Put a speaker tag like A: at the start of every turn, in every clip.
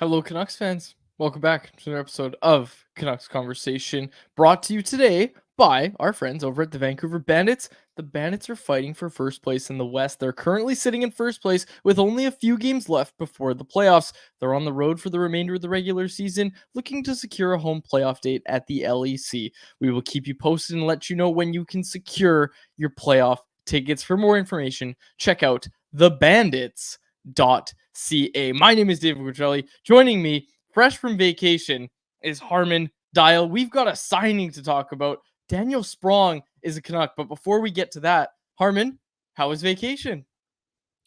A: Hello, Canucks fans. Welcome back to another episode of Canucks Conversation, brought to you today by our friends over at the Vancouver Bandits. The Bandits are fighting for first place in the West. They're currently sitting in first place with only a few games left before the playoffs. They're on the road for the remainder of the regular season, looking to secure a home playoff date at the LEC. We will keep you posted and let you know when you can secure your playoff tickets. For more information, check out thebandits.ca. My name is David Guiccielli. Joining me, fresh from vacation, is Harmon Dial. We've got a signing to talk about. Daniel Sprong is a Canuck, but before we get to that, Harmon, how was vacation?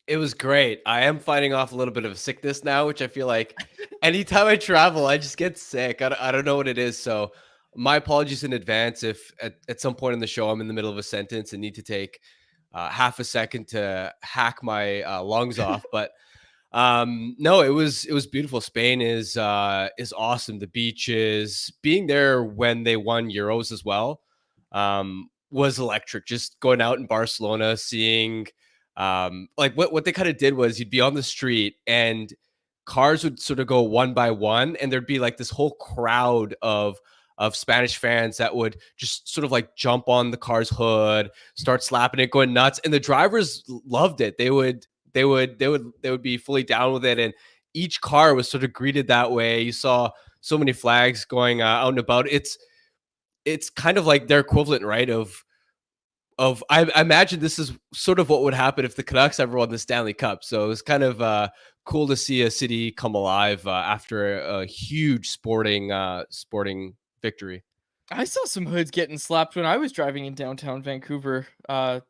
B: It was great. I am fighting off a little bit of sickness now, which I feel like anytime I travel, I just get sick. I don't know what it is. So my apologies in advance if at some point in the show I'm in the middle of a sentence and need to take half a second to hack my lungs off. But no, it was beautiful. Spain is awesome. The beaches, being there when they won Euros as well, was electric. Just going out in Barcelona, seeing like what they kind of did was you'd be on the street and cars would sort of go one by one, and there'd be like this whole crowd of Spanish fans that would just sort of like jump on the car's hood, start slapping it, going nuts, and the drivers loved it. They would be fully down with it, and each car was sort of greeted that way. You saw so many flags going out and about. It's kind of like their equivalent, right? I imagine this is sort of what would happen if the Canucks ever won the Stanley Cup. So it was kind of cool to see a city come alive after a huge sporting victory.
A: I saw some hoods getting slapped when I was driving in downtown Vancouver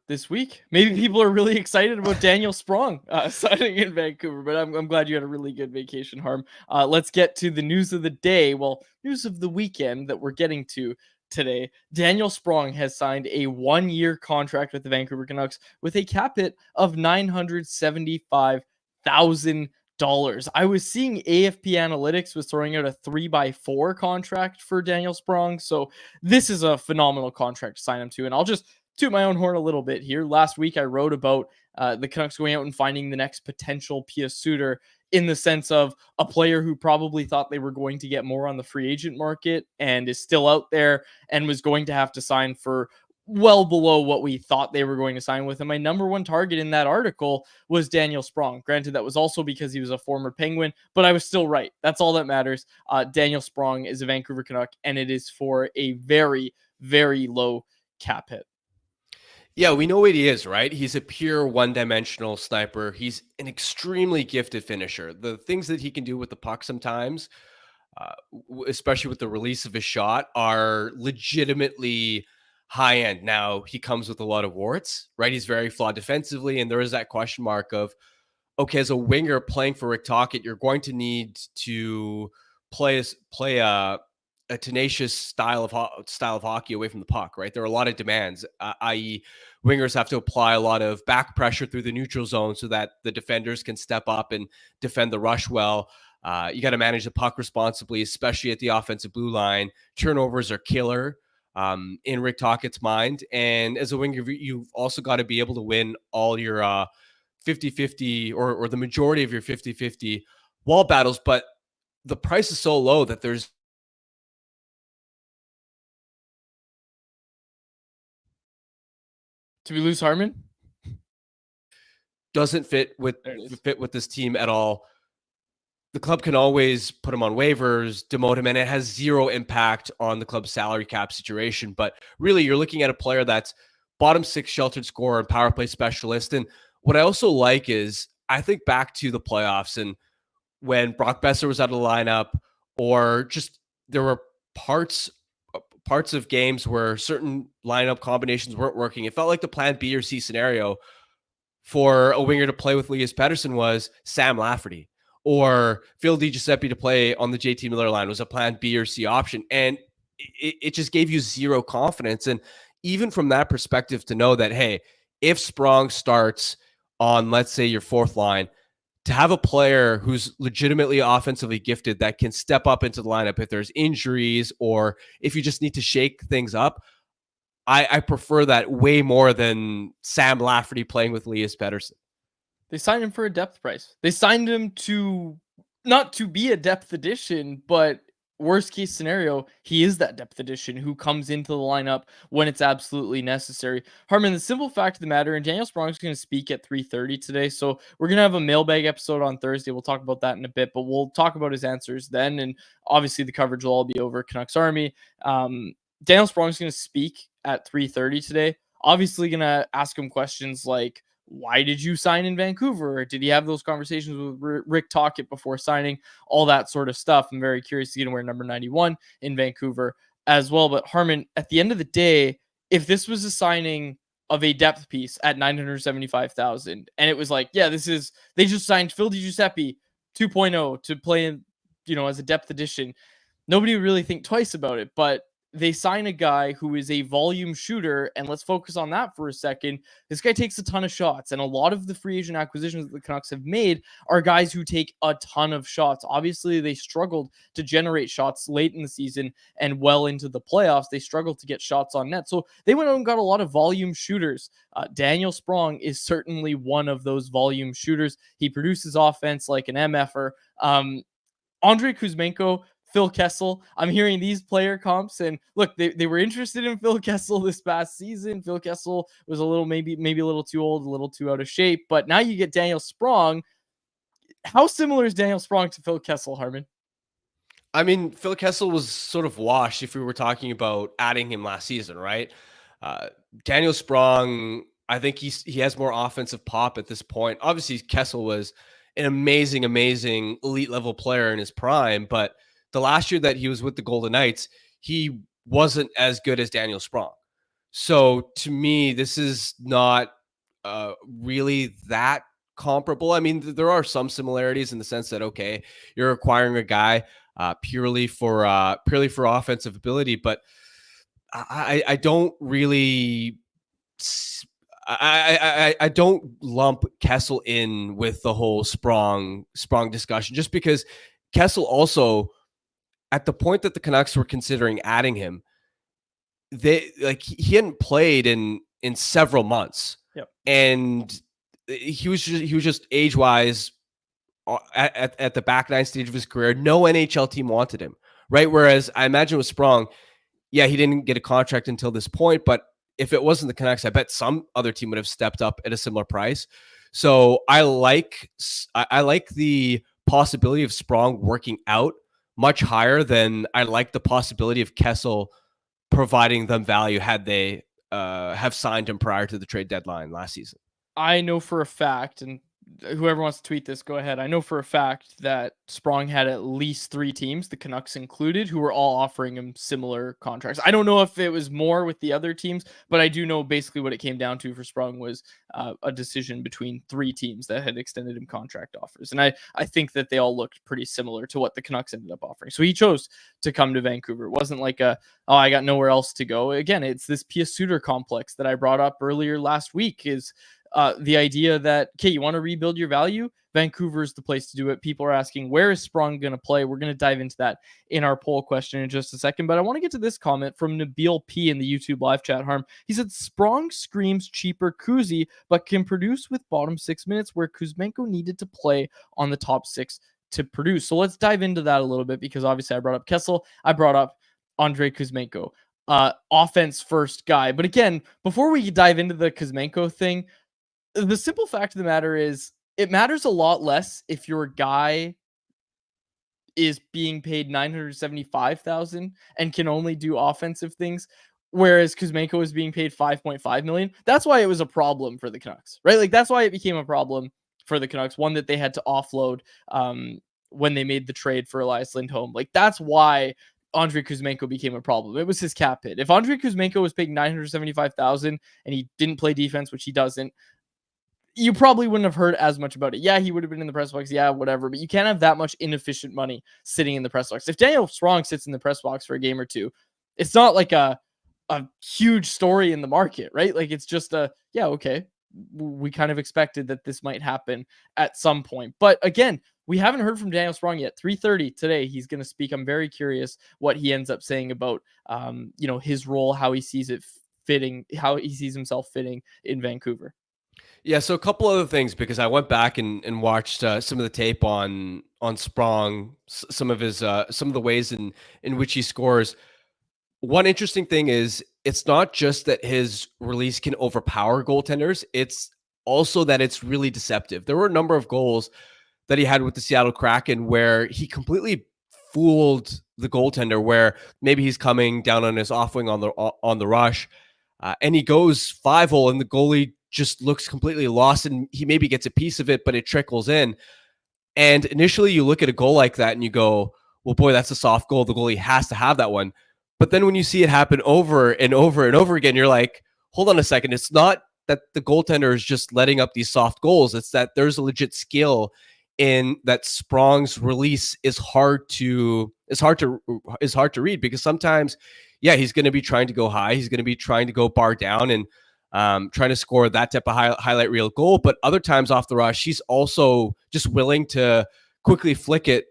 A: this week. Maybe people are really excited about Daniel Sprong signing in Vancouver, but I'm glad you had a really good vacation, Harm. Let's get to the news of the day. Well, news of the weekend that we're getting to today. Daniel Sprong has signed a 1-year contract with the Vancouver Canucks with a cap hit of $975,000. I was seeing AFP Analytics was throwing out a 3x4 contract for Daniel Sprong. So this is a phenomenal contract to sign him to. And I'll just toot my own horn a little bit here. Last week, I wrote about the Canucks going out and finding the next potential Pia Suter, in the sense of a player who probably thought they were going to get more on the free agent market and is still out there and was going to have to sign for well below what we thought they were going to sign with. And my number one target in that article was Daniel Sprong. Granted, that was also because he was a former Penguin, but I was still right. That's all that matters. Daniel Sprong is a Vancouver Canuck, and it is for a very, very low cap hit.
B: Yeah, we know what he is, right? He's a pure one-dimensional sniper. He's an extremely gifted finisher. The things that he can do with the puck sometimes, especially with the release of his shot, are legitimately high end. Now, he comes with a lot of warts, right? He's very flawed defensively, and there is that question mark of, okay, as a winger playing for Rick Tocchet, you're going to need to play a tenacious style of hockey away from the puck, right? There are a lot of demands, i.e., wingers have to apply a lot of back pressure through the neutral zone so that the defenders can step up and defend the rush well. You got to manage the puck responsibly, especially at the offensive blue line. Turnovers are killer in Rick Tocchet's mind. And as a winger, you've also got to be able to win all your 50-50 or the majority of your 50-50 wall battles. But the price is so low that there's
A: Did we lose Harmon?
B: doesn't fit with this team at all. The club can always put him on waivers, demote him, and it has zero impact on the club's salary cap situation. But really, you're looking at a player that's bottom six sheltered scorer and power play specialist. And what I also like is, I think back to the playoffs and when Brock Boeser was out of the lineup, or just there were parts of games where certain lineup combinations weren't working. It felt like the plan B or C scenario for a winger to play with Elias Pettersson was Sam Lafferty, or Phil DiGiuseppe to play on the JT Miller line was a plan B or C option. And it just gave you zero confidence. And even from that perspective, to know that, hey, if Sprong starts on, let's say, your fourth line, to have a player who's legitimately offensively gifted that can step up into the lineup if there's injuries or if you just need to shake things up, I prefer that way more than Sam Lafferty playing with Elias Pettersson.
A: They signed him for a depth price. They signed him to not to be a depth addition, but worst case scenario, he is that depth addition who comes into the lineup when it's absolutely necessary. Harmon, the simple fact of the matter, and Daniel Sprong is going to speak at 3:30 today, so we're going to have a mailbag episode on Thursday. We'll talk about that in a bit, but we'll talk about his answers then, and obviously the coverage will all be over Canucks Army. Daniel Sprong is going to speak at 3:30 today. Obviously, going to ask him questions like, why did you sign in Vancouver? Did he have those conversations with Rick Tocchet before signing? All that sort of stuff. I'm very curious to get him wear number 91 in Vancouver as well. But Harmon, at the end of the day, if this was a signing of a depth piece at 975,000, and it was like, yeah, they just signed Phil DiGiuseppe 2.0 to play in, as a depth addition, nobody would really think twice about it. But they sign a guy who is a volume shooter, and let's focus on that for a second. This guy takes a ton of shots, and a lot of the free agent acquisitions that the Canucks have made are guys who take a ton of shots. Obviously, they struggled to generate shots late in the season and well into the playoffs. They struggled to get shots on net, so they went out and got a lot of volume shooters. Daniel Sprong is certainly one of those volume shooters. He produces offense like an MFer. Andrei Kuzmenko, Phil Kessel. I'm hearing these player comps, and look, they were interested in Phil Kessel this past season. Phil Kessel was a little, maybe a little too old, a little too out of shape, but now you get Daniel Sprong. How similar is Daniel Sprong to Phil Kessel, Harmon?
B: I mean, Phil Kessel was sort of washed if we were talking about adding him last season, right? Daniel Sprong, I think he has more offensive pop at this point. Obviously, Kessel was an amazing elite level player in his prime, but the last year that he was with the Golden Knights, he wasn't as good as Daniel Sprong. So to me, this is not really that comparable. I mean, there are some similarities in the sense that, okay, you're acquiring a guy purely for offensive ability, but I don't really. I don't lump Kessel in with the whole Sprong discussion, just because Kessel also, at the point that the Canucks were considering adding him, he hadn't played in several months.
A: Yep.
B: And he was just age wise at the back nine stage of his career. No NHL team wanted him, right? Whereas I imagine with Sprong, yeah, he didn't get a contract until this point, but if it wasn't the Canucks, I bet some other team would have stepped up at a similar price. So I like the possibility of Sprong working out much higher than I like the possibility of Kessel providing them value had they have signed him prior to the trade deadline last season.
A: I know for a fact, and whoever wants to tweet this, go ahead. I know for a fact that Sprong had at least 3 teams, the Canucks included, who were all offering him similar contracts. I don't know if it was more with the other teams, but I do know basically what it came down to for Sprong was a decision between 3 teams that had extended him contract offers. And I think that they all looked pretty similar to what the Canucks ended up offering. So he chose to come to Vancouver. It wasn't like I got nowhere else to go. Again, it's this Pius Suter complex that I brought up earlier last week is the idea that, okay, you want to rebuild your value? Vancouver is the place to do it. People are asking, where is Sprong going to play? We're going to dive into that in our poll question in just a second. But I want to get to this comment from Nabil P in the YouTube live chat, Harm. He said, Sprong screams cheaper Kuzi, but can produce with bottom 6 minutes where Kuzmenko needed to play on the top 6 to produce. So let's dive into that a little bit, because obviously I brought up Kessel. I brought up Andrei Kuzmenko, offense first guy. But again, before we dive into the Kuzmenko thing, the simple fact of the matter is it matters a lot less if your guy is being paid 975,000 and can only do offensive things, whereas Kuzmenko is being paid 5.5 million. That's why it was a problem for the Canucks, right? Like that's why it became a problem for the Canucks, one that they had to offload when they made the trade for Elias Lindholm. Like that's why Andrei Kuzmenko became a problem. It was his cap hit. If Andrei Kuzmenko was paid 975,000 and he didn't play defense, which he doesn't, you probably wouldn't have heard as much about it. Yeah, he would have been in the press box. Yeah, whatever. But you can't have that much inefficient money sitting in the press box. If Daniel Sprong sits in the press box for a game or two, it's not like a huge story in the market, right? Like it's just okay. We kind of expected that this might happen at some point. But again, we haven't heard from Daniel Sprong yet. 3:30 today, he's going to speak. I'm very curious what he ends up saying about, his role, how he sees it fitting, how he sees himself fitting in Vancouver.
B: Yeah, so a couple other things, because I went back and watched some of the tape on Sprong, some of the ways in which he scores. One interesting thing is it's not just that his release can overpower goaltenders, it's also that it's really deceptive. There were a number of goals that he had with the Seattle Kraken where he completely fooled the goaltender, where maybe he's coming down on his off wing on the rush, and he goes 5-hole and the goalie just looks completely lost, and he maybe gets a piece of it, but it trickles in. And initially you look at a goal like that and you go, well, boy, that's a soft goal. The goalie has to have that one. But then when you see it happen over and over and over again, you're like, hold on a second. It's not that the goaltender is just letting up these soft goals. It's that there's a legit skill in that. Sprong's release is hard to read, because sometimes, yeah, he's going to be trying to go high. He's going to be trying to go bar down and trying to score that type of highlight reel goal. But other times off the rush, he's also just willing to quickly flick it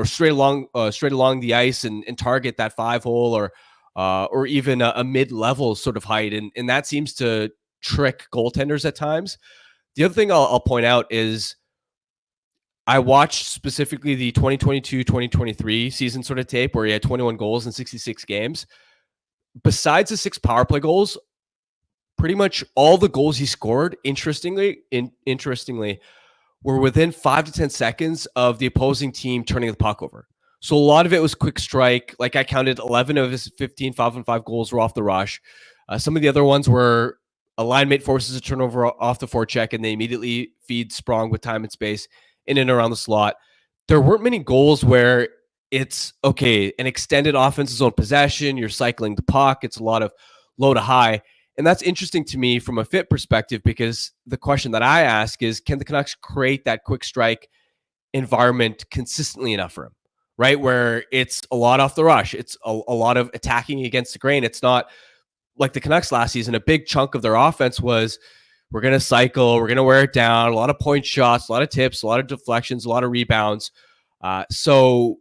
B: straight along the ice and target that 5-hole or even a mid-level sort of height. And that seems to trick goaltenders at times. The other thing I'll point out is I watched specifically the 2022-2023 season sort of tape where he had 21 goals in 66 games. Besides the 6 power play goals, pretty much all the goals he scored, interestingly, were within 5 to 10 seconds of the opposing team turning the puck over. So a lot of it was quick strike. Like I counted 11 of his 15 5-on-5 goals were off the rush. Some of the other ones were a line mate forces a turnover off the forecheck, and they immediately feed Sprong with time and space in and around the slot. There weren't many goals where it's, okay, an extended offensive zone possession, you're cycling the puck, it's a lot of low to high. And that's interesting to me from a fit perspective, because the question that I ask is, can the Canucks create that quick strike environment consistently enough for him, right? Where it's a lot off the rush. It's a lot of attacking against the grain. It's not like the Canucks last season. A big chunk of their offense was, we're going to cycle, we're going to wear it down, a lot of point shots, a lot of tips, a lot of deflections, a lot of rebounds. So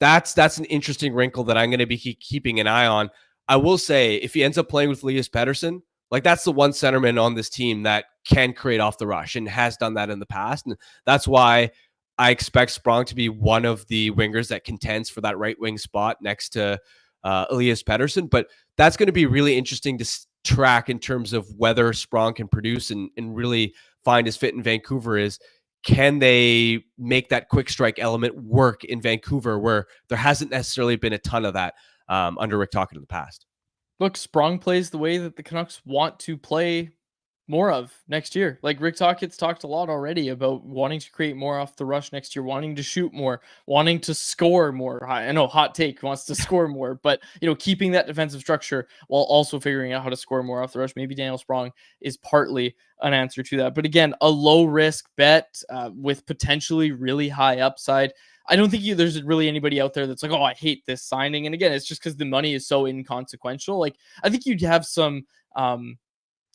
B: that's an interesting wrinkle that I'm going to be keeping an eye on. I will say, if he ends up playing with Elias Pettersson, like that's the one centerman on this team that can create off the rush and has done that in the past. And that's why I expect Sprong to be one of the wingers that contends for that right wing spot next to Elias Pettersson. But that's going to be really interesting to track in terms of whether Sprong can produce and really find his fit in Vancouver. Is, can they make that quick strike element work in Vancouver, where there hasn't necessarily been a ton of that under Rick Tocchet in the past?
A: Look, Sprong plays the way that the Canucks want to play more of next year. Like Rick Tocchet's talked a lot already about wanting to create more off the rush next year, wanting to shoot more, wanting to score more. I know, hot take, wants to score more, but keeping that defensive structure while also figuring out how to score more off the rush. Maybe Daniel Sprong is partly an answer to that. But again, a low risk bet with potentially really high upside. I don't think there's really anybody out there that's like, oh, I hate this signing. And again, it's just because the money is so inconsequential. Like, I think you'd have some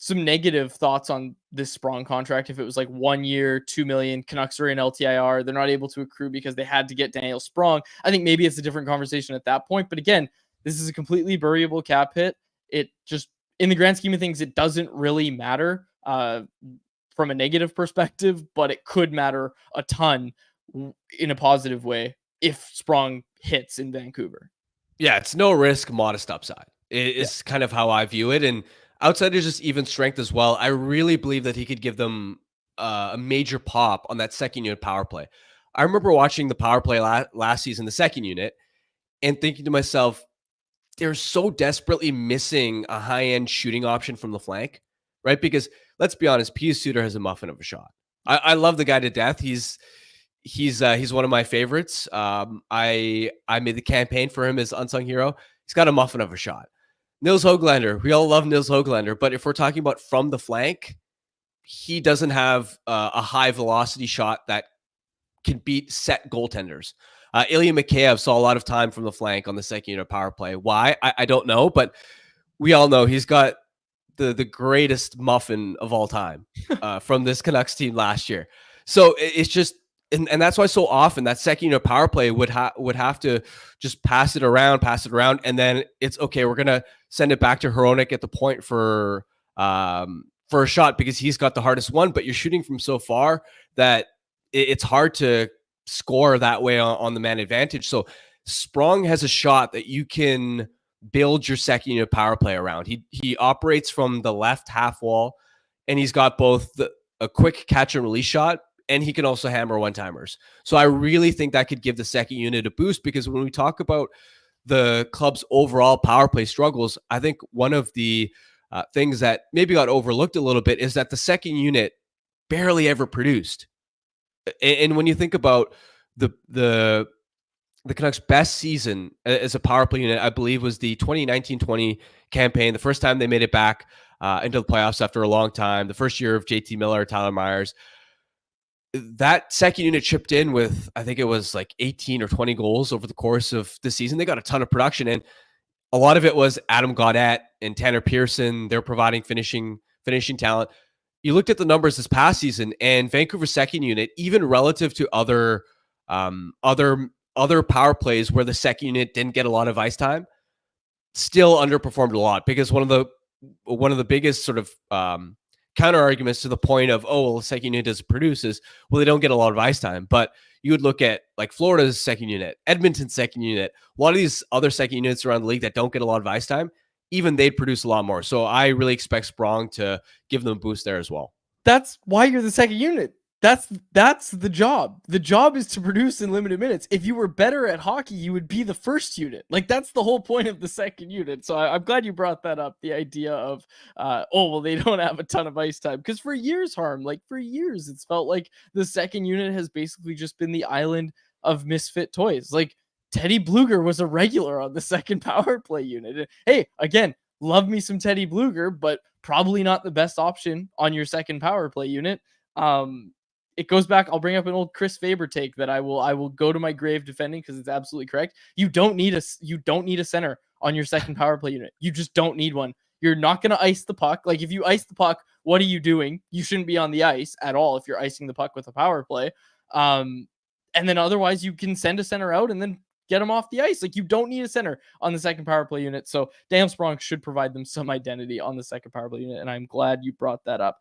A: negative thoughts on this Sprong contract if it was like 1 year, $2 million. Canucks are in LTIR. They're not able to accrue because they had to get Daniel Sprong. I think maybe it's a different conversation at that point. But again, this is a completely variable cap hit. It just, in the grand scheme of things, it doesn't really matter from a negative perspective, but it could matter a ton in a positive way if Sprong hits in Vancouver.
B: Yeah, it's no risk, modest upside. It's kind of how I view it. And outside of just even strength as well, I really believe that he could give them a major pop on that second unit power play. I remember watching the power play last season, the second unit, and thinking to myself, they're so desperately missing a high-end shooting option from the flank, right? Because let's be honest, Pius Suter has a muffin of a shot. I love the guy to death. He's one of my favorites. I made the campaign for him as unsung hero. He's got a muffin of a shot. Nils Höglander, we all love Nils Höglander, but if we're talking about from the flank, he doesn't have a high velocity shot that can beat set goaltenders. Ilya Mikheyev saw a lot of time from the flank on the second unit power play. Why? I don't know, but we all know he's got the greatest muffin of all time from this Canucks team last year. So it's just, and that's why so often that second unit power play would have to just pass it around, and then it's okay. We're gonna send it back to Hronek at the point for a shot because he's got the hardest one. But you're shooting from so far that it's hard to score that way on the man advantage. So Sprong has a shot that you can build your second unit power play around. He operates from the left half wall, and he's got both a quick catch and release shot, and he can also hammer one-timers. So I really think that could give the second unit a boost, because when we talk about the club's overall power play struggles, I think one of the things that maybe got overlooked a little bit is that the second unit barely ever produced. And when you think about the Canucks' best season as a power play unit, I believe, was the 2019-20 campaign, the first time they made it back into the playoffs after a long time, the first year of JT Miller, Tyler Myers. That second unit chipped in with, I think it was like 18 or 20 goals over the course of the season. They got a ton of production, and a lot of it was Adam Gaudette and Tanner Pearson. They're providing finishing talent. You looked at the numbers this past season, and Vancouver's second unit, even relative to other power plays where the second unit didn't get a lot of ice time, still underperformed a lot, because one of the biggest sort of counter arguments to the point of, oh, well, the second unit doesn't produce is, well, they don't get a lot of ice time. But you would look at like Florida's second unit, Edmonton's second unit, a lot of these other second units around the league that don't get a lot of ice time, even they'd produce a lot more. So I really expect Sprong to give them a boost there as well.
A: That's why you're the second unit. That's the job. The job is to produce in limited minutes. If you were better at hockey, you would be the first unit. Like, that's the whole point of the second unit. So I'm glad you brought that up. The idea of, they don't have a ton of ice time. Because for years, for years, it's felt like the second unit has basically just been the island of misfit toys. Like, Teddy Bluger was a regular on the second power play unit. Hey, again, love me some Teddy Bluger, but probably not the best option on your second power play unit. It goes back. I'll bring up an old Chris Faber take that I will go to my grave defending, because it's absolutely correct. You don't need a center on your second power play unit. You just don't need one. You're not going to ice the puck. Like, if you ice the puck, what are you doing? You shouldn't be on the ice at all if you're icing the puck with a power play. And then otherwise you can send a center out and then get them off the ice. Like, you don't need a center on the second power play unit. So Daniel Sprong should provide them some identity on the second power play unit, and I'm glad you brought that up.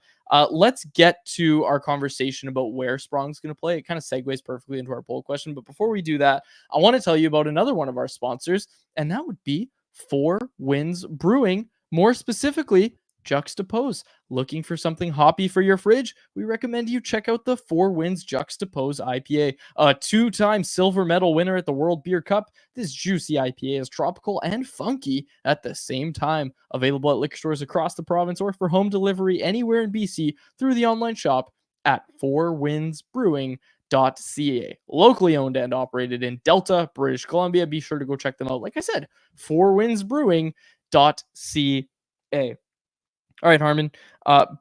A: Let's get to our conversation about where Sprong's going to play. It kind of segues perfectly into our poll question. But before we do that, I want to tell you about another one of our sponsors, and that would be 4 Winds Brewing. More specifically, Juxtapose. Looking for something hoppy for your fridge? We recommend you check out the 4 Winds Juxtapose IPA, a 2-time silver medal winner at the World Beer Cup. This juicy IPA is tropical and funky at the same time. Available at liquor stores across the province or for home delivery anywhere in BC through the online shop at 4windsbrewing.ca. Locally owned and operated in Delta, British Columbia. Be sure to go check them out. Like I said, 4windsbrewing.ca. All right, Harmon.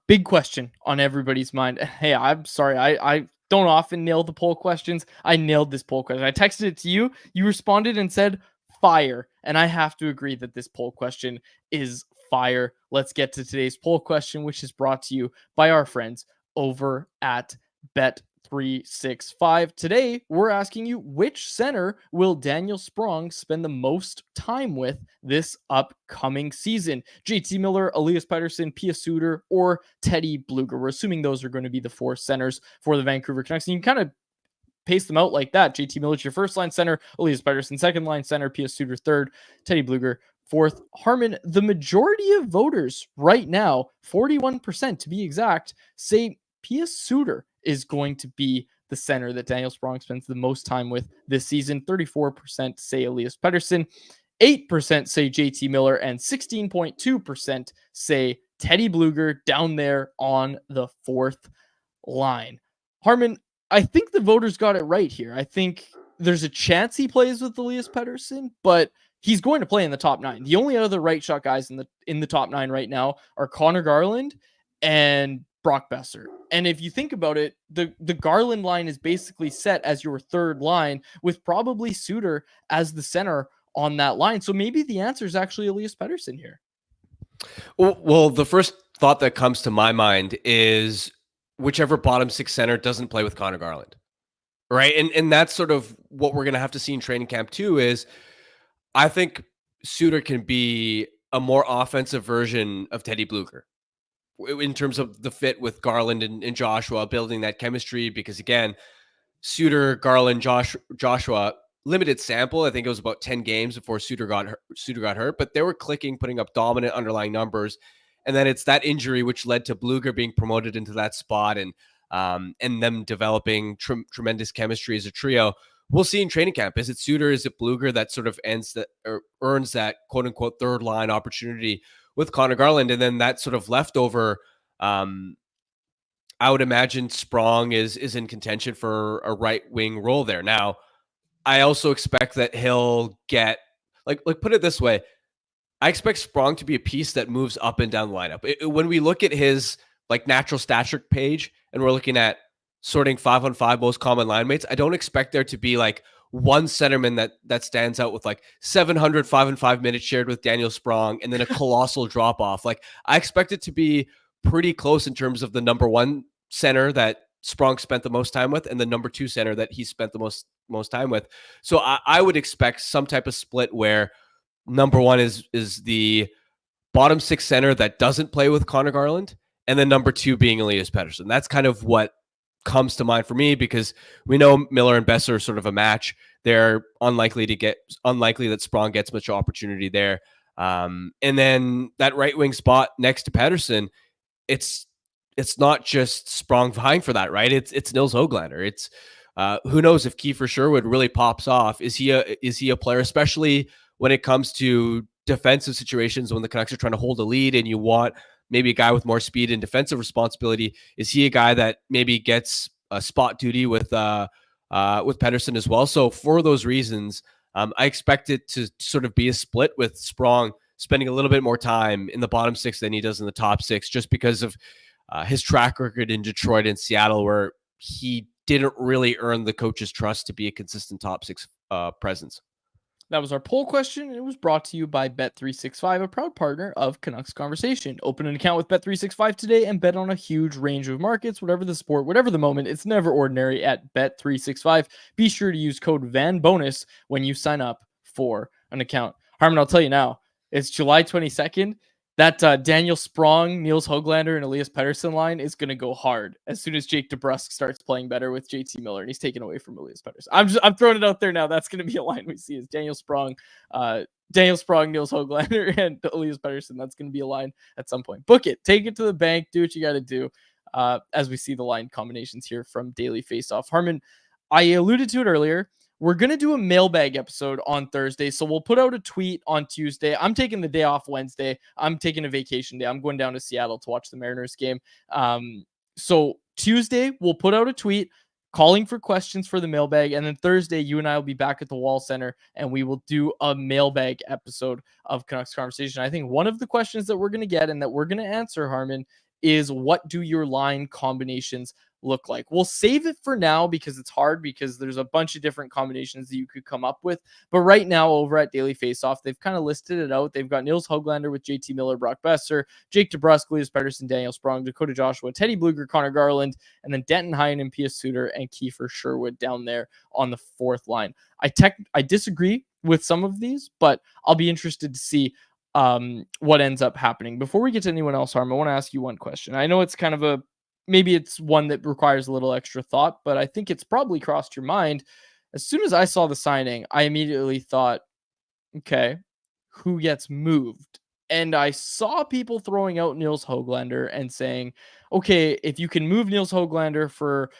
A: Big question on everybody's mind. Hey, I'm sorry. I don't often nail the poll questions. I nailed this poll question. I texted it to you. You responded and said fire. And I have to agree that this poll question is fire. Let's get to today's poll question, which is brought to you by our friends over at Bet365. Today, we're asking you, which center will Daniel Sprong spend the most time with this upcoming season? JT Miller, Elias Pettersson, Pia Suter, or Teddy Bluger? We're assuming those are going to be the 4 centers for the Vancouver Canucks. And you can kind of pace them out like that. JT Miller's your first line center, Elias Pettersson second line center, Pia Suter third, Teddy Bluger fourth. Harmon, the majority of voters right now, 41% to be exact, say Pia Suter is going to be the center that Daniel Sprong spends the most time with this season. 34% say Elias Pettersson, 8% say JT Miller, and 16.2% say Teddy Bluger down there on the 4th line. Harmon, I think the voters got it right here. I think there's a chance he plays with Elias Pettersson, but he's going to play in the top 9. The only other right shot guys in the top 9 right now are Connor Garland and Brock Boeser. And if you think about it, the Garland line is basically set as your 3rd line, with probably Suter as the center on that line. So maybe the answer is actually Elias Pettersson here.
B: Well, the first thought that comes to my mind is whichever bottom 6 center doesn't play with Connor Garland, right? And that's sort of what we're going to have to see in training camp too, is I think Suter can be a more offensive version of Teddy Bluger in terms of the fit with Garland and Joshua, building that chemistry, because again, Suter, Garland, Joshua, limited sample. I think it was about 10 games before Suter got hurt, but they were clicking, putting up dominant underlying numbers. And then it's that injury which led to Bluger being promoted into that spot and them developing tremendous chemistry as a trio. We'll see in training camp. Is it Suter? Is it Bluger that sort of ends that or earns that quote unquote third line opportunity with Connor Garland? And then that sort of leftover, I would imagine Sprong is in contention for a right wing role there. Now, I also expect that he'll get like put it this way. I expect Sprong to be a piece that moves up and down the lineup. When we look at his like natural stature page and we're looking at sorting 5-on-5 most common line mates, I don't expect there to be like one centerman that stands out with like 700 5-on-5 minutes shared with Daniel Sprong and then a colossal drop off. Like I expect it to be pretty close in terms of the number one center that Sprong spent the most time with and the number two center that he spent the most time with. So I would expect some type of split where number one is the bottom six center that doesn't play with Connor Garland, and then number two being Elias Pettersson. That's kind of what comes to mind for me because we know Miller and Boeser are sort of a match. They're unlikely that Sprong gets much opportunity there. And then that right wing spot next to Pettersson, it's not just Sprong vying for that, right? It's Nils Höglander. It's who knows if Kiefer Sherwood really pops off? Is he a player, especially when it comes to defensive situations when the Canucks are trying to hold a lead and you want maybe a guy with more speed and defensive responsibility? Is he a guy that maybe gets a spot duty with Pettersson as well? So for those reasons, I expect it to sort of be a split with Sprong spending a little bit more time in the bottom six than he does in the top six, just because of his track record in Detroit and Seattle, where he didn't really earn the coach's trust to be a consistent top six presence.
A: That was our poll question. It was brought to you by Bet365, a proud partner of Canucks Conversation. Open an account with Bet365 today and bet on a huge range of markets, whatever the sport, whatever the moment. It's never ordinary at Bet365. Be sure to use code VANBONUS when you sign up for an account. Harmon, I'll tell you now, it's July 22nd. That Daniel Sprong, Nils Höglander, and Elias Pettersson line is going to go hard as soon as Jake DeBrusk starts playing better with JT Miller and he's taken away from Elias Pettersson. I'm throwing it out there now. That's going to be a line we see is Daniel Sprong, Nils Höglander, and Elias Pettersson. That's going to be a line at some point. Book it. Take it to the bank. Do what you got to do as we see the line combinations here from Daily Faceoff. Harmon, I alluded to it earlier. We're going to do a mailbag episode on Thursday, so we'll put out a tweet on Tuesday. I'm taking the day off Wednesday. I'm taking a vacation day. I'm going down to Seattle to watch the Mariners game. So Tuesday, we'll put out a tweet calling for questions for the mailbag, and then Thursday, you and I will be back at the Wall Center, and we will do a mailbag episode of Canucks Conversation. I think one of the questions that we're going to get and that we're going to answer, Harmon, is what do your line combinations look like? We'll save it for now because it's hard because there's a bunch of different combinations that you could come up with. But right now over at Daily Faceoff, they've kind of listed it out. They've got Nils Höglander with JT Miller, Brock Boeser, Jake DeBrusk, Elias Pettersson, Daniel Sprong, Dakota Joshua, Teddy Bluger, Connor Garland, and then Denton Heinen, Pius Suter, and Kiefer Sherwood down there on the fourth line. I disagree with some of these, but I'll be interested to see what ends up happening. Before we get to anyone else, Harm, I want to ask you one question. I know it's kind of maybe it's one that requires a little extra thought, but I think it's probably crossed your mind. As soon as I saw the signing, I immediately thought, okay, who gets moved? And I saw people throwing out Nils Höglander and saying, okay, if you can move Nils Höglander for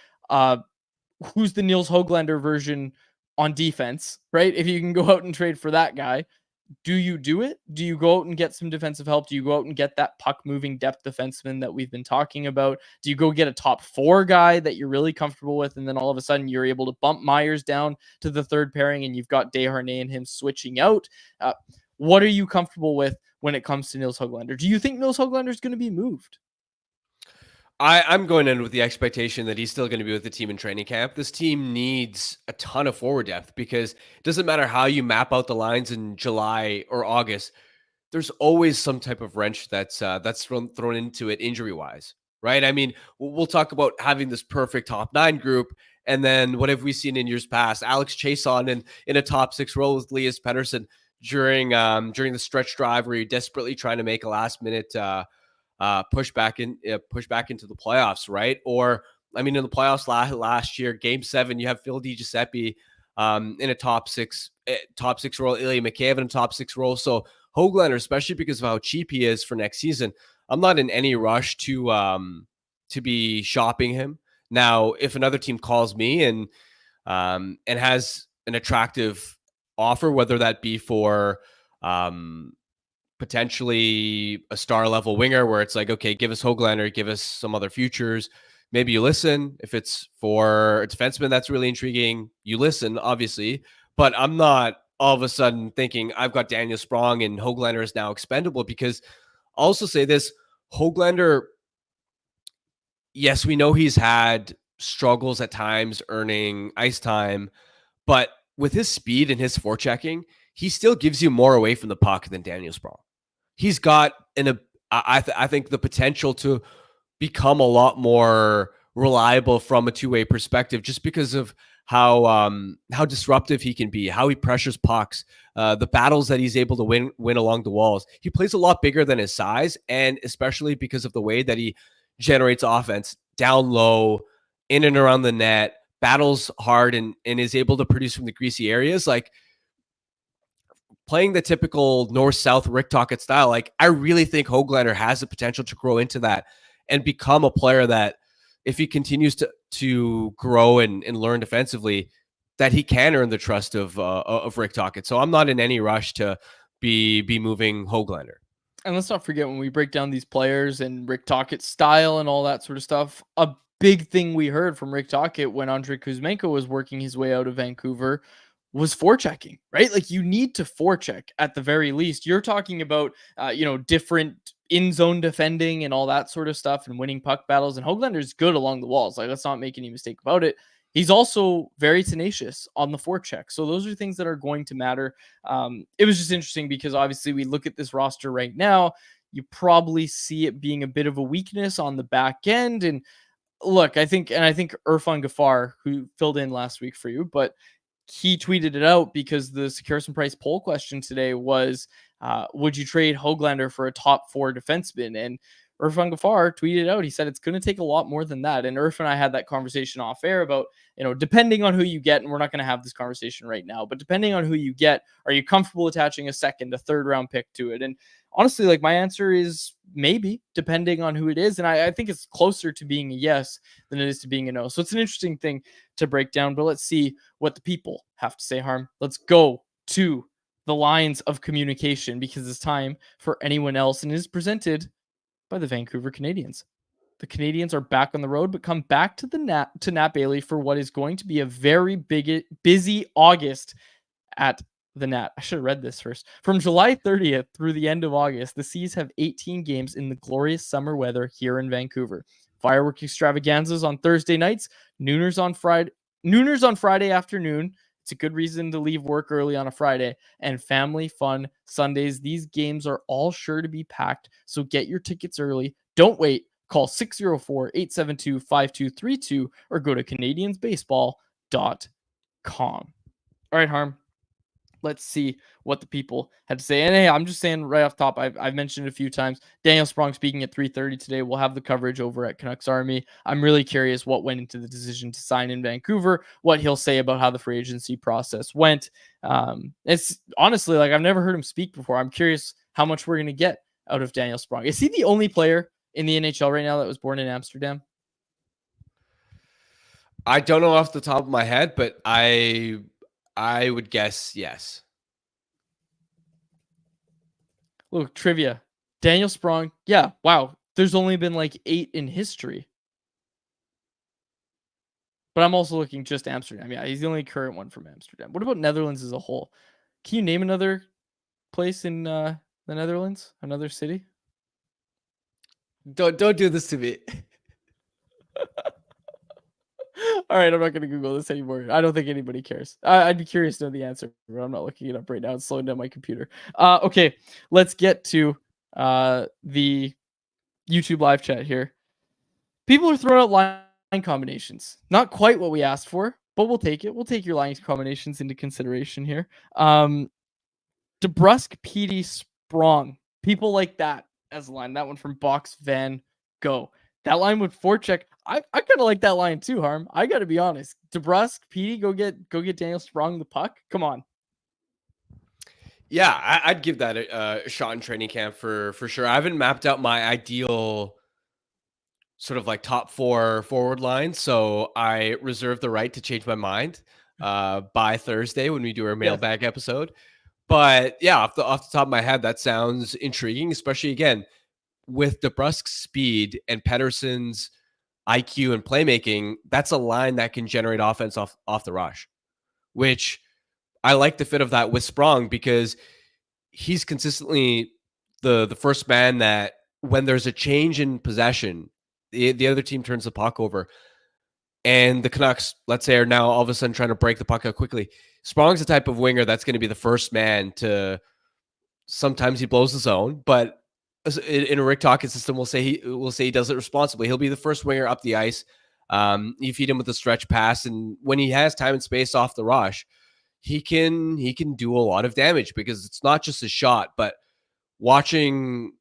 A: who's the Nils Höglander version on defense, right? If you can go out and trade for that guy, do you do it? Do you go out and get some defensive help? Do you go out and get that puck moving depth defenseman that we've been talking about? Do you go get a top four guy that you're really comfortable with? And then all of a sudden you're able to bump Myers down to the third pairing and you've got Desharnais and him switching out. What are you comfortable with when it comes to Nils Höglander? Do you think Nils Höglander is going to be moved?
B: I'm going in with the expectation that he's still going to be with the team in training camp. This team needs a ton of forward depth because it doesn't matter how you map out the lines in July or August. There's always some type of wrench that's thrown into it injury wise, right? I mean, we'll talk about having this perfect top nine group, and then what have we seen in years past? Alex Chason in a top six role with Elias Pettersson during the stretch drive where you're desperately trying to make a last minute push back into the playoffs, right? Or I mean, in the playoffs last year, Game 7, you have Phil DiGiuseppe in a top six role, Ilya Mikheyev in a top 6 role. So Höglander, especially because of how cheap he is for next season, I'm not in any rush to be shopping him. Now, if another team calls me and has an attractive offer, whether that be for potentially a star level winger where it's like, okay, give us Höglander, give us some other futures. Maybe you listen. If it's for a defenseman that's really intriguing, you listen, obviously. But I'm not all of a sudden thinking I've got Daniel Sprong and Höglander is now expendable, because I'll also say this: Höglander, yes, we know he's had struggles at times earning ice time, but with his speed and his forechecking, he still gives you more away from the puck than Daniel Sprong. He's got I think the potential to become a lot more reliable from a two-way perspective, just because of how disruptive he can be, how he pressures pucks, the battles that he's able to win along the walls. He plays a lot bigger than his size, and especially because of the way that he generates offense down low, in and around the net, battles hard, and is able to produce from the greasy areas. Like, playing the typical north-south Rick Tocchet style, like, I really think Höglander has the potential to grow into that and become a player that, if he continues to grow and learn defensively, that he can earn the trust of Rick Tocchet. So I'm not in any rush to be moving Höglander.
A: And let's not forget, when we break down these players and Rick Tocchet's style and all that sort of stuff, a big thing we heard from Rick Tocchet when Andrei Kuzmenko was working his way out of Vancouver was forechecking, right? Like, you need to forecheck at the very least. You're talking about, different in-zone defending and all that sort of stuff and winning puck battles. And Höglander's good along the walls. Like, let's not make any mistake about it. He's also very tenacious on the forecheck. So those are things that are going to matter. It was just interesting because obviously we look at this roster right now, you probably see it being a bit of a weakness on the back end. And look, I think Irfan Gafar, who filled in last week for you, but he tweeted it out because the Securison Price poll question today was, would you trade Höglander for a top 4 defenseman? And Irfan Gafar tweeted out, he said it's going to take a lot more than that. And Irf and I had that conversation off air about, depending on who you get, and we're not going to have this conversation right now, but depending on who you get, are you comfortable attaching a second, a third round pick to it? And honestly, like, my answer is maybe, depending on who it is. And I think it's closer to being a yes than it is to being a no. So it's an interesting thing to break down, but let's see what the people have to say, Harm. Let's go to the lines of communication, because it's time for anyone else, and it is presented by the Vancouver Canadians. The Canadians are back on the road, but come back to Nat Bailey for what is going to be a very busy August at the Nat. I should have read this first. From July 30th through the end of August, the Seas have 18 games in the glorious summer weather here in Vancouver. Firework extravaganzas on Thursday nights, nooners on Friday afternoon. It's a good reason to leave work early on a Friday, and family fun Sundays. These games are all sure to be packed, so get your tickets early. Don't wait. Call 604-872-5232 or go to canadiansbaseball.com. All right, Harm. Let's see what the people had to say. And hey, I'm just saying right off top, I've mentioned it a few times. Daniel Sprong speaking at 3:30 today. We'll have the coverage over at Canucks Army. I'm really curious what went into the decision to sign in Vancouver, what he'll say about how the free agency process went. It's honestly, like, I've never heard him speak before. I'm curious how much we're going to get out of Daniel Sprong. Is he the only player in the NHL right now that was born in Amsterdam?
B: I don't know off the top of my head, but I would guess yes.
A: Look, trivia. Daniel Sprong. Yeah, wow. There's only been like 8 in history. But I'm also looking just Amsterdam. Yeah, he's the only current one from Amsterdam. What about Netherlands as a whole? Can you name another place in the Netherlands? Another city?
B: Don't do this to me.
A: All right, I'm not going to Google this anymore. I don't think anybody cares. I'd be curious to know the answer, but I'm not looking it up right now. It's slowing down my computer. Okay, let's get to the YouTube live chat here. People are throwing out line combinations. Not quite what we asked for, but we'll take it. We'll take your line combinations into consideration here. DeBrusk, Petey, Sprong. People like that as a line. That one from Box Van Go. that line would forecheck. I kind of like that line too, Harm. I got to be honest. DeBrusque, Petey, go get Daniel Sprong the puck. Come on.
B: Yeah, I'd give that a shot in training camp for sure. I haven't mapped out my ideal sort of like top 4 forward line, so I reserve the right to change my mind by Thursday when we do our
A: Yes.
B: mailbag episode. But yeah, off the top of my head, that sounds intriguing, especially again with DeBrusque's speed and Pettersson's IQ and playmaking. That's a line that can generate offense off the rush, which I like the fit of that with Sprong because he's consistently the first man that when there's a change in possession, the other team turns the puck over. And the Canucks, let's say, are now all of a sudden trying to break the puck out quickly. Sprong's the type of winger that's going to be the first man to. Sometimes he blows the zone, but in a Rick Tocchet system, we'll say he does it responsibly. He'll be the first winger up the ice. You feed him with a stretch pass, and when he has time and space off the rush, he can do a lot of damage because it's not just a shot, but watching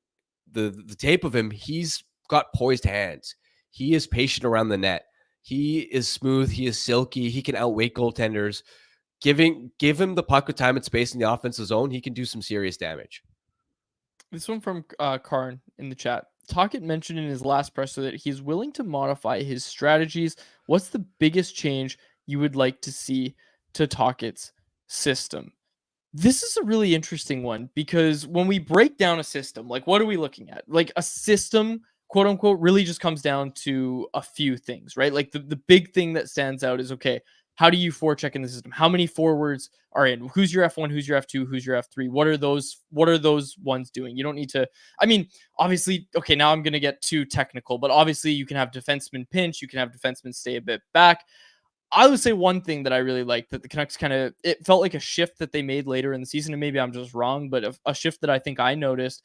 B: the tape of him, he's got poised hands. He is patient around the net. He is smooth. He is silky. He can outweight goaltenders. Give him the puck with time and space in the offensive zone. He can do some serious damage.
A: This one from Karn in the chat. Tocchet mentioned in his last presser that he's willing to modify his strategies. What's the biggest change you would like to see to Tocchet's system? This is a really interesting one because when we break down a system, like what are we looking at? Like a system, quote unquote, really just comes down to a few things, right? Like the big thing that stands out is, okay, how do you forecheck in the system? How many forwards are in? Who's your F1? Who's your F2? Who's your F3? What are those ones doing? You don't need to, I mean, obviously, okay, now I'm going to get too technical, but obviously you can have defenseman pinch, you can have defenseman stay a bit back. I would say one thing that I really liked that the Canucks it felt like a shift that they made later in the season, and maybe I'm just wrong, but a shift that I think I noticed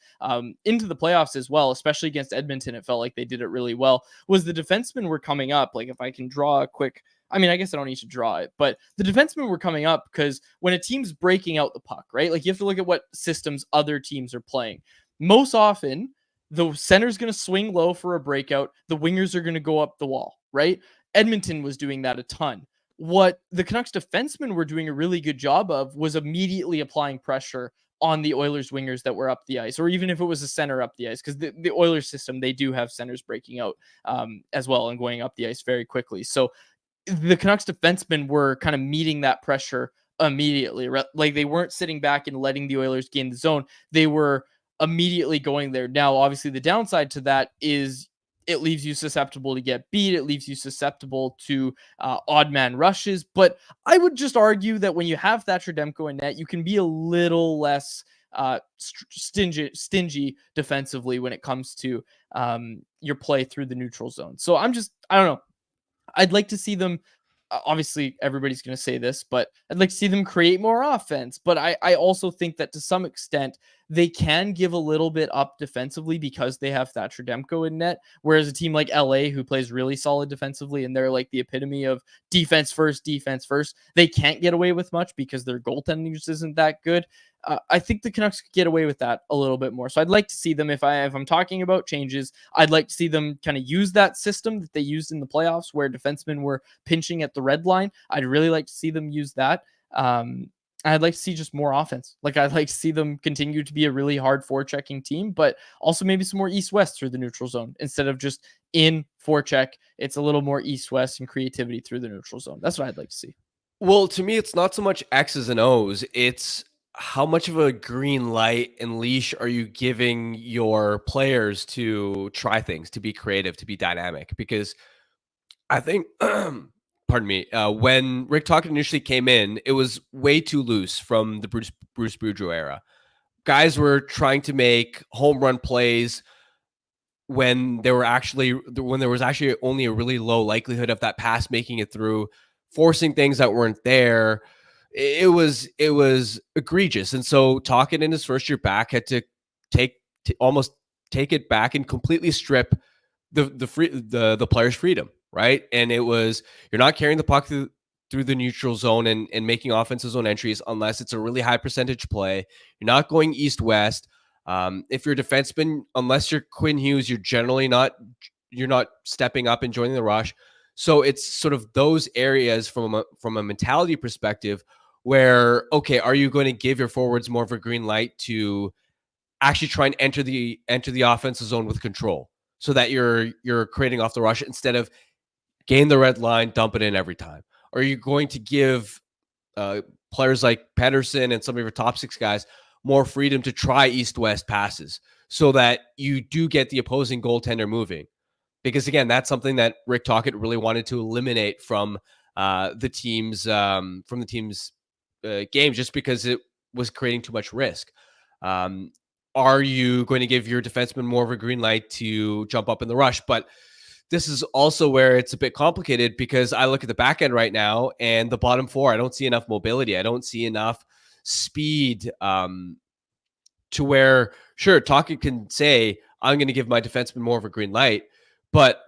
A: into the playoffs as well, especially against Edmonton, it felt like they did it really well, was the defensemen were coming up. Like if I can draw a quick, I mean, I guess I don't need to draw it, but the defensemen were coming up because when a team's breaking out the puck, right? Like you have to look at what systems other teams are playing. Most often, the center's going to swing low for a breakout. The wingers are going to go up the wall, right? Edmonton was doing that a ton. What the Canucks defensemen were doing a really good job of was immediately applying pressure on the Oilers wingers that were up the ice, or even if it was a center up the ice, because the Oilers system, they do have centers breaking out as well and going up the ice very quickly. So the Canucks defensemen were kind of meeting that pressure immediately. Like they weren't sitting back and letting the Oilers gain the zone. They were immediately going there. Now, obviously, the downside to that is it leaves you susceptible to get beat. It leaves you susceptible to odd man rushes. But I would just argue that when you have Thatcher Demko in net, you can be a little less stingy defensively when it comes to your play through the neutral zone. So I don't know. I'd like to see them. Obviously, everybody's going to say this, but I'd like to see them create more offense. But I also think that to some extent, they can give a little bit up defensively because they have Thatcher Demko in net. Whereas a team like LA, who plays really solid defensively, and they're like the epitome of defense first, they can't get away with much because their goaltending just isn't that good. I think the Canucks could get away with that a little bit more. So I'd like to see them, if I'm talking about changes, I'd like to see them kind of use that system that they used in the playoffs where defensemen were pinching at the red line. I'd really like to see them use that. I'd like to see just more offense. Like I'd like to see them continue to be a really hard forechecking team, but also maybe some more east-west through the neutral zone instead of just in forecheck. It's a little more east-west and creativity through the neutral zone. That's what I'd like to see.
B: Well, to me, it's not so much X's and O's. It's how much of a green light and leash are you giving your players to try things, to be creative, to be dynamic? Because I think, pardon me, when Rick Tocchet initially came in, it was way too loose from the Bruce Boudreau era. Guys were trying to make home run plays when there was actually only a really low likelihood of that pass making it through, forcing things that weren't there. It was egregious. And so Tocchet in his first year back had to almost take it back and completely strip the player's freedom, right? And it was, you're not carrying the puck through the neutral zone and making offensive zone entries unless it's a really high percentage play. You're not going east-west. If you're a defenseman, unless you're Quinn Hughes, you're generally not stepping up and joining the rush. So it's sort of those areas from a mentality perspective where, okay, are you going to give your forwards more of a green light to actually try and enter the offensive zone with control, so that you're creating off the rush instead of gain the red line, dump it in every time? Or are you going to give players like Pedersen and some of your top six guys more freedom to try east-west passes so that you do get the opposing goaltender moving? Because again, that's something that Rick Tocchet really wanted to eliminate from the team's games, just because it was creating too much risk. Are you going to give your defenseman more of a green light to jump up in the rush? But this is also where it's a bit complicated, because I look at the back end right now and the bottom four, I don't see enough mobility. I don't see enough speed to where, sure, Tocchet can say, I'm going to give my defenseman more of a green light, but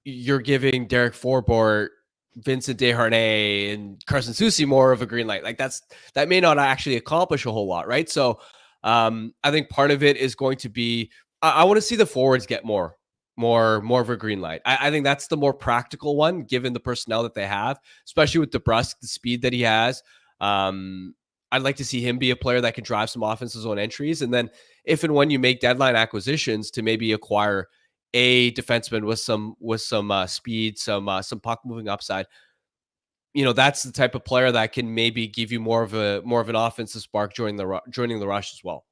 B: you're giving Derek Forbort, Vincent Desharnais, and Carson Soucy more of a green light. Like that may not actually accomplish a whole lot, right? So I think part of it is going to be, I want to see the forwards get more of a green light. I think that's the more practical one, given the personnel that they have, especially with DeBrusk, the speed that he has. I'd like to see him be a player that can drive some offensive zone entries. And then if and when you make deadline acquisitions, to maybe acquire a defenseman with some speed, some puck moving upside, that's the type of player that can maybe give you more of an offensive spark joining the rush as well.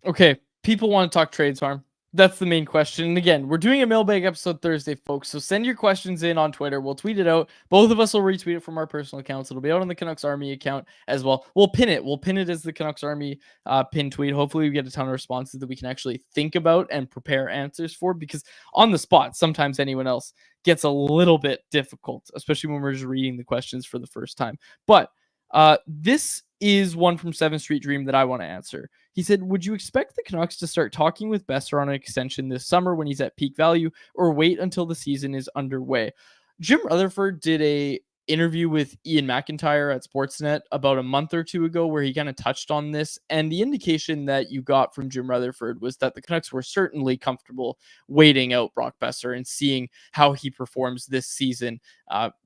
A: Okay, people want to talk trades, Harm. That's the main question. And again, we're doing a mailbag episode Thursday, folks. So send your questions in on Twitter. We'll tweet it out. Both of us will retweet it from our personal accounts. It'll be out on the Canucks Army account as well. We'll pin it. We'll pin it as the Canucks Army pin tweet. Hopefully we get a ton of responses that we can actually think about and prepare answers for, because on the spot, sometimes anyone else gets a little bit difficult, especially when we're just reading the questions for the first time. But this is one from 7th Street Dream that I want to answer. He said, would you expect the Canucks to start talking with Boeser on an extension this summer when he's at peak value, or wait until the season is underway? Jim Rutherford did a interview with Ian McIntyre at Sportsnet about a month or two ago where he kind of touched on this, and the indication that you got from Jim Rutherford was that the Canucks were certainly comfortable waiting out Brock Boeser and seeing how he performs this season.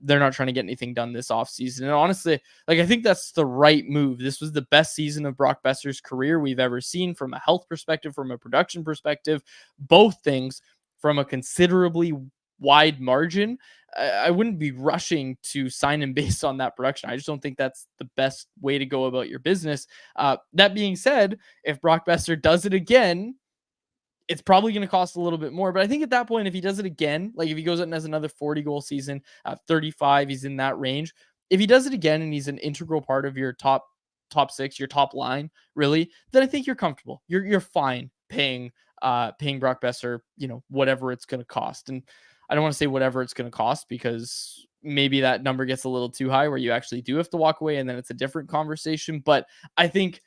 A: They're not trying to get anything done this offseason. And honestly, I think that's the right move. This was the best season of Brock Boeser's career we've ever seen, from a health perspective, from a production perspective, both things from a considerably wide margin. I wouldn't be rushing to sign him based on that production. I just don't think that's the best way to go about your business. That being said, if Brock Boeser does it again, it's probably going to cost a little bit more. But I think at that point, if he does it again, if he goes out and has another 40-goal season, 35, he's in that range. If he does it again and he's an integral part of your top six, your top line, really, then I think you're comfortable. You're fine paying Brock Boeser, whatever it's going to cost. And I don't want to say whatever it's going to cost, because maybe that number gets a little too high where you actually do have to walk away, and then it's a different conversation. But I think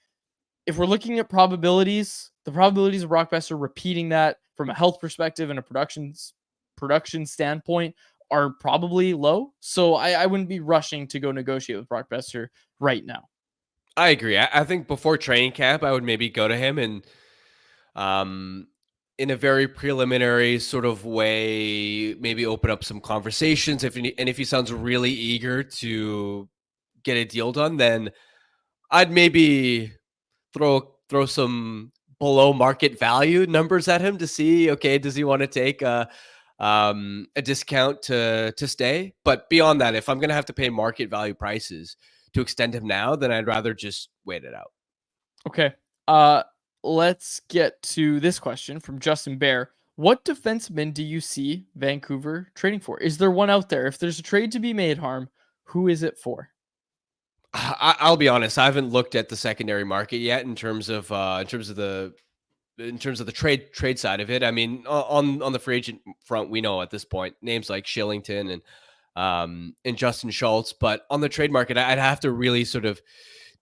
A: if we're looking at probabilities, the probabilities of Brock Boeser repeating that from a health perspective and a production standpoint are probably low. So I wouldn't be rushing to go negotiate with Brock Boeser right now.
B: I agree. I think before training camp, I would maybe go to him and in a very preliminary sort of way, maybe open up some conversations. If he sounds really eager to get a deal done, then I'd maybe throw some below market value numbers at him to see, okay, does he want to take a discount to stay? But beyond that, if I'm going to have to pay market value prices to extend him now, then I'd rather just wait it out.
A: Okay. Let's get to this question from Justin Bear. What defenseman do you see Vancouver trading for? Is there one out there? If there's a trade to be made, Harm, who is it for?
B: I'll be honest, I haven't looked at the secondary market yet in terms of the trade side of it. I mean, on the free agent front, we know at this point names like Shillington and Justin Schultz, but on the trade market, I'd have to really sort of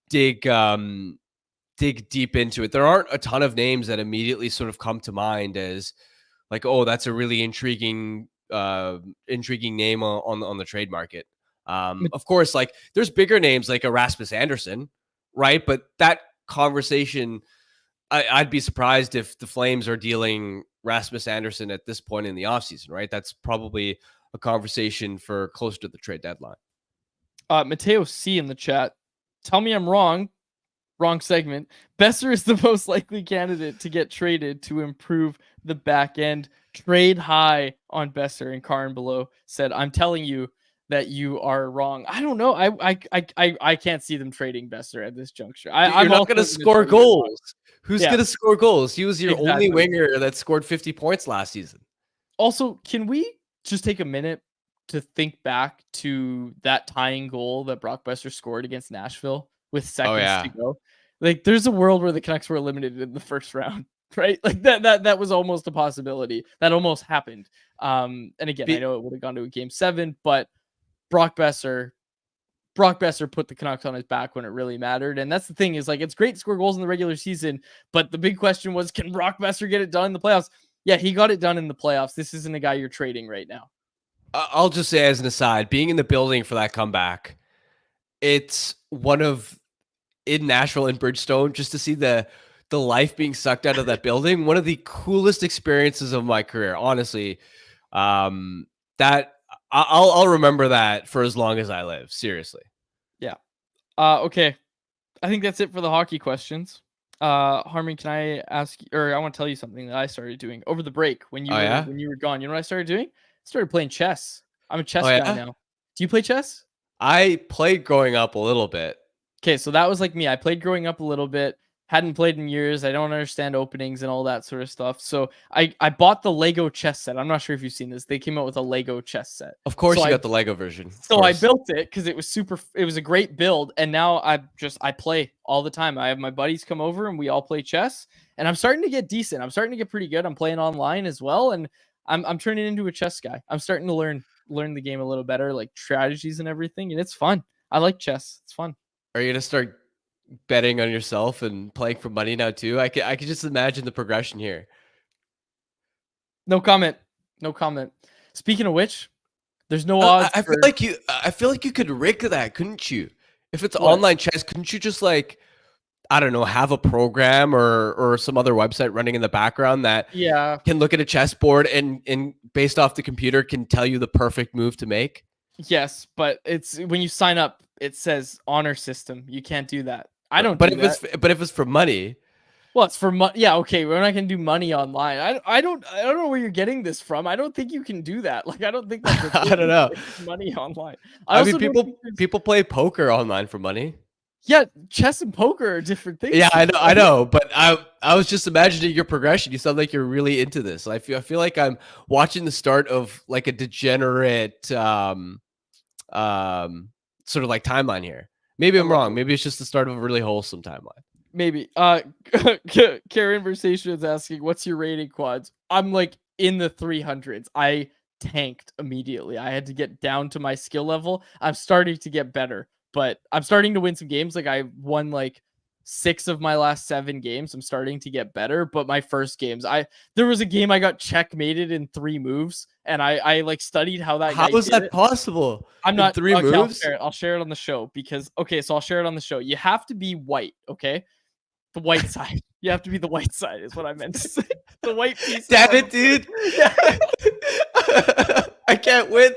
B: dig deep into it. There aren't a ton of names that immediately sort of come to mind as like, oh, that's a really intriguing name on the trade market. Of course, there's bigger names like Erasmus Anderson, right? But that conversation, I'd be surprised if the Flames are dealing Rasmus Anderson at this point in the offseason, right? That's probably a conversation for closer to the trade deadline.
A: Mateo C in the chat. Tell me I'm wrong. Wrong segment. Boeser is the most likely candidate to get traded to improve the back end. Trade high on Boeser. And Karin below said, I'm telling you that you are wrong. I don't know. I can't see them trading Boeser at this juncture.
B: You're not going to score goals. Who's going to score goals? He was your only winger that scored 50 points last season.
A: Also, can we just take a minute to think back to that tying goal that Brock Boeser scored against Nashville with seconds to go? Like, there's a world where the Canucks were eliminated in the first round, right? Like that was almost a possibility. That almost happened. And again, I know it would have gone to a game 7, but Brock Boeser put the Canucks on his back when it really mattered. And that's the thing, is like, it's great to score goals in the regular season, but the big question was, can Brock Boeser get it done in the playoffs? Yeah, he got it done in the playoffs. This isn't a guy you're trading right now.
B: I'll just say as an aside, being in the building for that comeback, it's one of, in Nashville and Bridgestone, just to see the life being sucked out of that building, one of the coolest experiences of my career, honestly. That I'll remember that for as long as I live. Seriously.
A: Yeah. Okay. I think that's it for the hockey questions. Harmon, can I ask, or I want to tell you something that I started doing over the break when you were gone. You know what I started doing? I started playing chess. I'm a chess guy now. Do you play chess?
B: I played growing up a little bit.
A: Okay, so that was like me. I played growing up a little bit. Hadn't played in years. I don't understand openings and all that sort of stuff. So I bought the Lego chess set. I'm not sure if you've seen this. They came out with a Lego chess set.
B: Of course, you got the Lego version.
A: So I built it because it was a great build. And now I play all the time. I have my buddies come over and we all play chess. And I'm starting to get decent. I'm starting to get pretty good. I'm playing online as well. And I'm turning into a chess guy. I'm starting to learn the game a little better, like strategies and everything. And it's fun. I like chess. It's fun.
B: Are you going to start betting on yourself and playing for money now too? I could just imagine the progression here.
A: No comment. Speaking of which, there's no odds.
B: I feel like you could rig that, couldn't you? If it's online chess, couldn't you just, like, I don't know, have a program or some other website running in the background that can look at a chessboard and based off the computer can tell you the perfect move to make?
A: Yes, but it's when you sign up, it says honor system. You can't do that.
B: But if it's for money,
A: well, it's for money. Yeah, okay. We're not gonna do money online. I don't know where you're getting this from. I don't think you can do that. Like, I don't think that's
B: I don't know.
A: Money online.
B: I mean, people play poker online for money.
A: Yeah, chess and poker are different things.
B: Yeah, I know, but I was just imagining your progression. You sound like you're really into this. I feel like I'm watching the start of like a degenerate sort of like timeline here. Maybe I'm wrong. Maybe it's just the start of a really wholesome timeline.
A: Maybe. Conversation is asking, what's your rating, Quads? I'm like in the 300s. I tanked immediately. I had to get down to my skill level. I'm starting to get better, but I'm starting to win some games. Like, I won like 6 of my last 7 games. I'm starting to get better, but my first games, there was a game I got checkmated in 3 moves, and I like studied how that.
B: How is that possible?
A: I'm not
B: 3 moves.
A: I'll share it on the show because so I'll share it on the show. You have to be white, okay? The white side. You have to be the white side is what I meant to say. The white piece.
B: Damn it, dude! I can't win.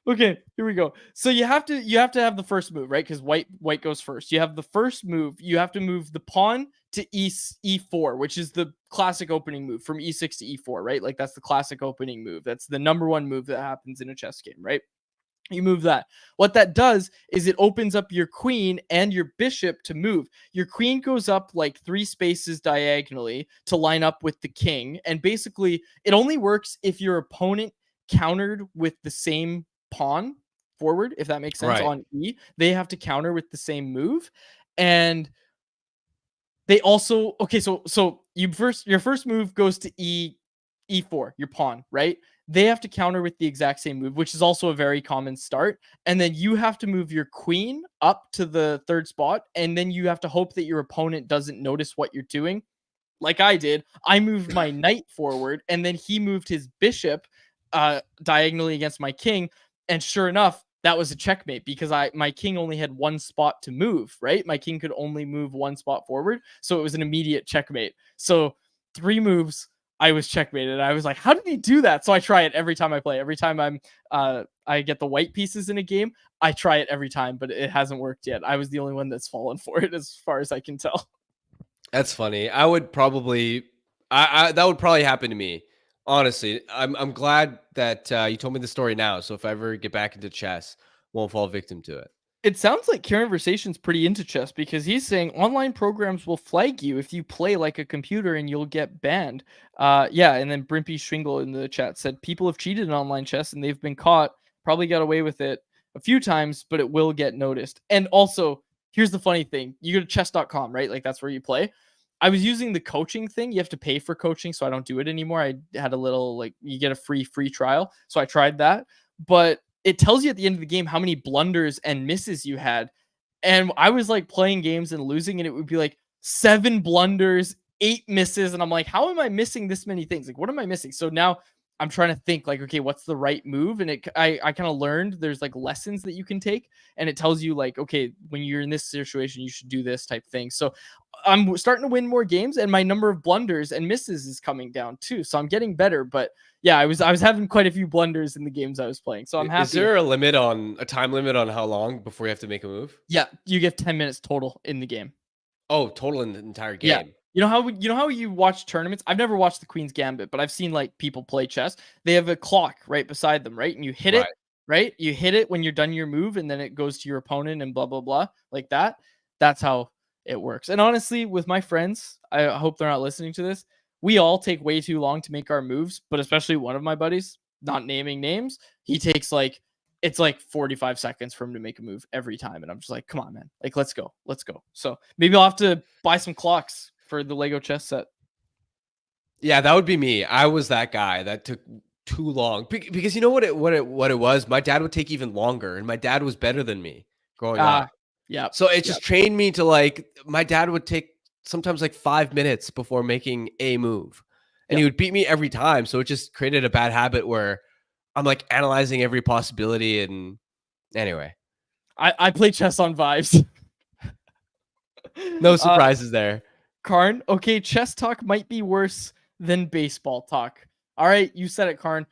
A: Okay, here we go. So you have to have the first move, right? Because white goes first. You have the first move. You have to move the pawn to e4, which is the classic opening move from e6 to e4, right? Like, that's the classic opening move. That's the number 1 move that happens in a chess game, right? You move that. What that does is it opens up your queen and your bishop to move. Your queen goes up like 3 spaces diagonally to line up with the king. And basically, it only works if your opponent countered with the same pawn forward, if that makes sense, on E. They have to counter with the same move. And they also, so your first move goes to E4, your pawn, right? They have to counter with the exact same move, which is also a very common start. And then you have to move your queen up to the 3rd spot. And then you have to hope that your opponent doesn't notice what you're doing. Like I did. I moved my knight forward, and then he moved his bishop diagonally against my king. And sure enough, that was a checkmate because my king only had one spot to move, right? My king could only move one spot forward. So it was an immediate checkmate. So 3 moves, I was checkmated. I was like, how did he do that? So I try it every time I play. Every time I get the white pieces in a game, I try it every time, but it hasn't worked yet. I was the only one that's fallen for it as far as I can tell.
B: That's funny. I would probably, I that would probably happen to me. Honestly, I'm glad that you told me the story now. So if I ever get back into chess, won't fall victim to it.
A: It sounds like Conversation's pretty into chess because he's saying online programs will flag you if you play like a computer and you'll get banned. Yeah, and then Brimpy Schwingle in the chat said people have cheated in online chess and they've been caught, probably got away with it a few times, but it will get noticed. And also, here's the funny thing. You go to chess.com, right? Like that's where you play. I was using the coaching thing. You have to pay for coaching, so I don't do it anymore. I had a little like you get a free trial. So I tried that. But it tells you at the end of the game how many blunders and misses you had. And I was like playing games and losing, and it would be like 7 blunders, 8 misses. And I'm like, how am I missing this many things? Like, what am I missing? So now I'm trying to think like, okay, what's the right move? And I kind of learned there's like lessons that you can take, and it tells you like, okay, when you're in this situation, you should do this type thing. So I'm starting to win more games, and my number of blunders and misses is coming down too. So I'm getting better. But yeah, I was having quite a few blunders in the games I was playing. So I'm happy.
B: Is there a time limit on how long before you have to make a move?
A: Yeah, you get 10 minutes total in the game.
B: Oh, total in the entire
A: Yeah.
B: game.
A: You know how you watch tournaments? I've never watched the Queen's Gambit, but I've seen like people play chess. They have a clock right beside them, right? And you hit it, right? You hit it when you're done your move, and then it goes to your opponent and blah blah blah like that. That's how it works. And honestly, with my friends, I hope they're not listening to this. We all take way too long to make our moves, but especially one of my buddies, not naming names, he takes like it's like 45 seconds for him to make a move every time. And I'm just like, come on, man. Like, let's go. Let's go. So maybe I'll have to buy some clocks for the Lego chess set.
B: Yeah, that would be me. I was that guy that took too long because you know what it was. My dad would take even longer, and my dad was better than me growing up.
A: Yeah.
B: So it just trained me to like. My dad would take sometimes like 5 minutes before making a move, and he would beat me every time. So it just created a bad habit where I'm like analyzing every possibility. And anyway,
A: I play chess on vibes.
B: No surprises there.
A: Karn, okay, chess talk might be worse than baseball talk. All right, you said it, Karn.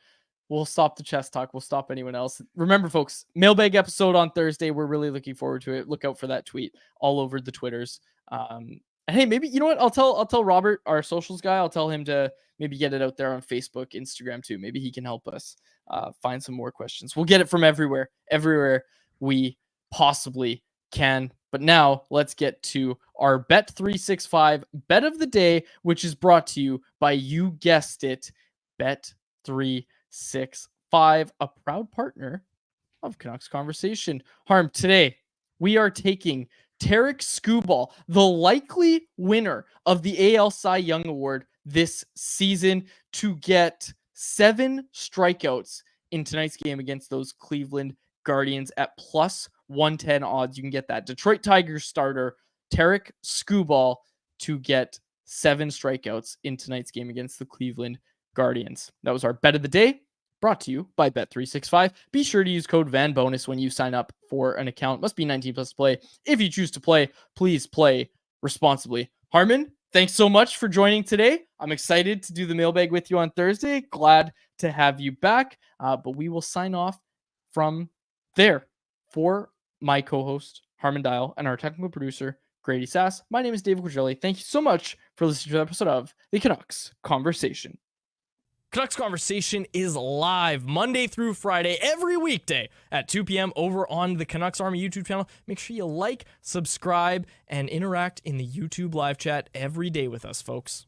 A: We'll stop the chess talk. We'll stop anyone else. Remember, folks, mailbag episode on Thursday. We're really looking forward to it. Look out for that tweet all over the Twitters. And hey, maybe you know what? I'll tell Robert, our socials guy. I'll tell him to maybe get it out there on Facebook, Instagram too. Maybe he can help us find some more questions. We'll get it from everywhere we possibly can. But now let's get to our Bet365 bet of the day, which is brought to you by, you guessed it, Bet365, a proud partner of Canucks Conversation. Harm, today we are taking Tarek Skubal, the likely winner of the AL Cy Young Award this season, to get 7 strikeouts in tonight's game against those Cleveland Guardians at plus 110 odds. You can get that Detroit Tigers starter Tarek Skubal to get 7 strikeouts in tonight's game against the Cleveland Guardians. That was our bet of the day, brought to you by Bet365. Be sure to use code VANBONUS when you sign up for an account. Must be 19 plus to play. If you choose to play, please play responsibly. Harmon, thanks so much for joining today. I'm excited to do the mailbag with you on Thursday. Glad to have you back. But we will sign off from there. For my co-host, Harmon Dial, and our technical producer, Grady Sass, my name is David Quadrelli. Thank you so much for listening to the episode of the Canucks Conversation. Canucks Conversation is live Monday through Friday, every weekday at 2 p.m. over on the Canucks Army YouTube channel. Make sure you like, subscribe, and interact in the YouTube live chat every day with us, folks.